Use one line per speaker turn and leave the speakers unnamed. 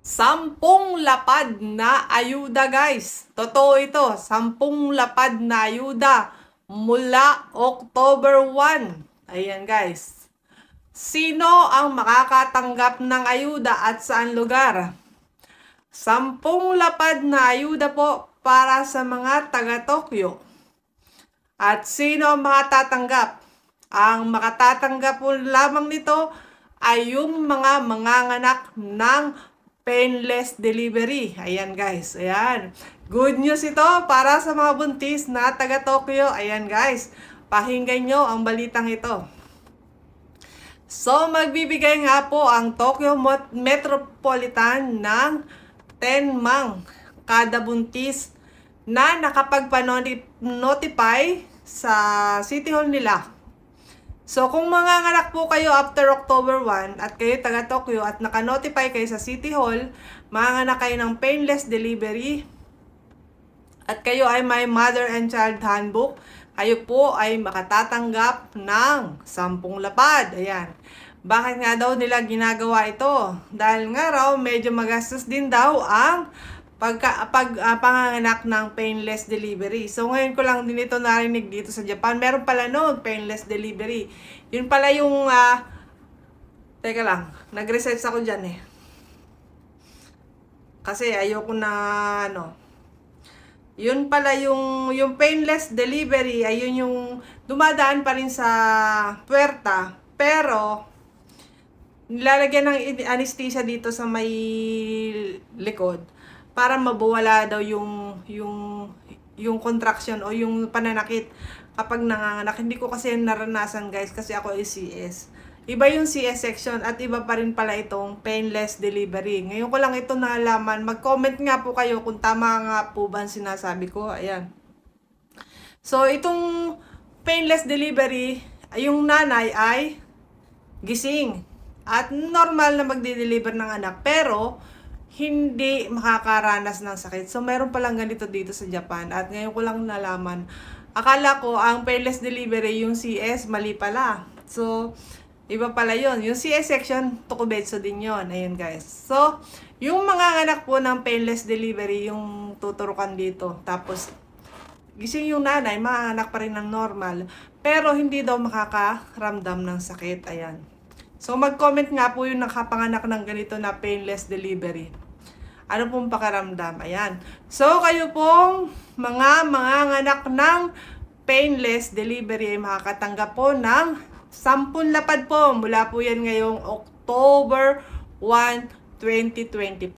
10 lapad na ayuda guys. Totoo ito, 10 lapad na ayuda mula October 1. Ayan guys. Sino ang makakatanggap ng ayuda at saan lugar? 10 lapad na ayuda po para sa mga taga-Tokyo. At sino ang makatatanggap? Ang makatatanggap po lamang nito ay yung mga manganganak ng painless delivery. Ayan guys, ayan. Good news ito para sa mga buntis na taga-Tokyo. Ayan guys, pakinggan nyo ang balitang ito. So, magbibigay nga po ang Tokyo Metropolitan ng 10 mang kada buntis na nakapagpa-notify sa City Hall nila. So, kung manganganak po kayo after October 1 at kayo taga-Tokyo at naka-notify kayo sa City Hall, manganganak kayo ng painless delivery at kayo ay may mother and child handbook, kayo po ay makatatanggap ng 10 lapad. Ayan. Bakit nga daw nila ginagawa ito? Dahil nga raw, medyo magastos din daw ang panganganak ng painless delivery. So, ngayon ko lang din ito narinig dito sa Japan. Meron pala noon, painless delivery. Yun pala yung, teka lang, nag-research ako dyan eh. Kasi ayoko na, yun pala yung painless delivery, ayun yung dumadaan pa rin sa puwerta. Pero, nilalagyan ng anesthesia dito sa may likod para mabawala daw yung contraction o yung pananakit kapag nanganganak. Hindi ko kasi naranasan guys kasi ako ay CS. Iba yung CS section at iba pa rin pala itong painless delivery. Ngayon ko lang ito nalaman. Mag-comment nga po kayo kung tama nga po ba ang sinasabi ko. Ayan. So, itong painless delivery, yung nanay ay gising at normal na magdi-deliver ng anak. Pero, hindi makakaranas ng sakit. So, meron palang ganito dito sa Japan. At ngayon ko lang nalaman. Akala ko, ang painless delivery, yung CS, mali pala. So, iba pala yun. Yung CS section, Tokubetsu din yun. Ayan guys. So, yung mga anak po ng painless delivery, yung tuturukan dito. Tapos, gising yung nanay, maanak pa rin ng normal. Pero, hindi daw makakaramdam ng sakit. Ayan. So, mag-comment nga po yung nakapanganak ng ganito na painless delivery. Ano pong pakiramdam? Ayan. So, kayo pong mga manganganak ng painless delivery ay makakatanggap po ng 10 lapad po. Mula po yan ngayong October 1, 2025.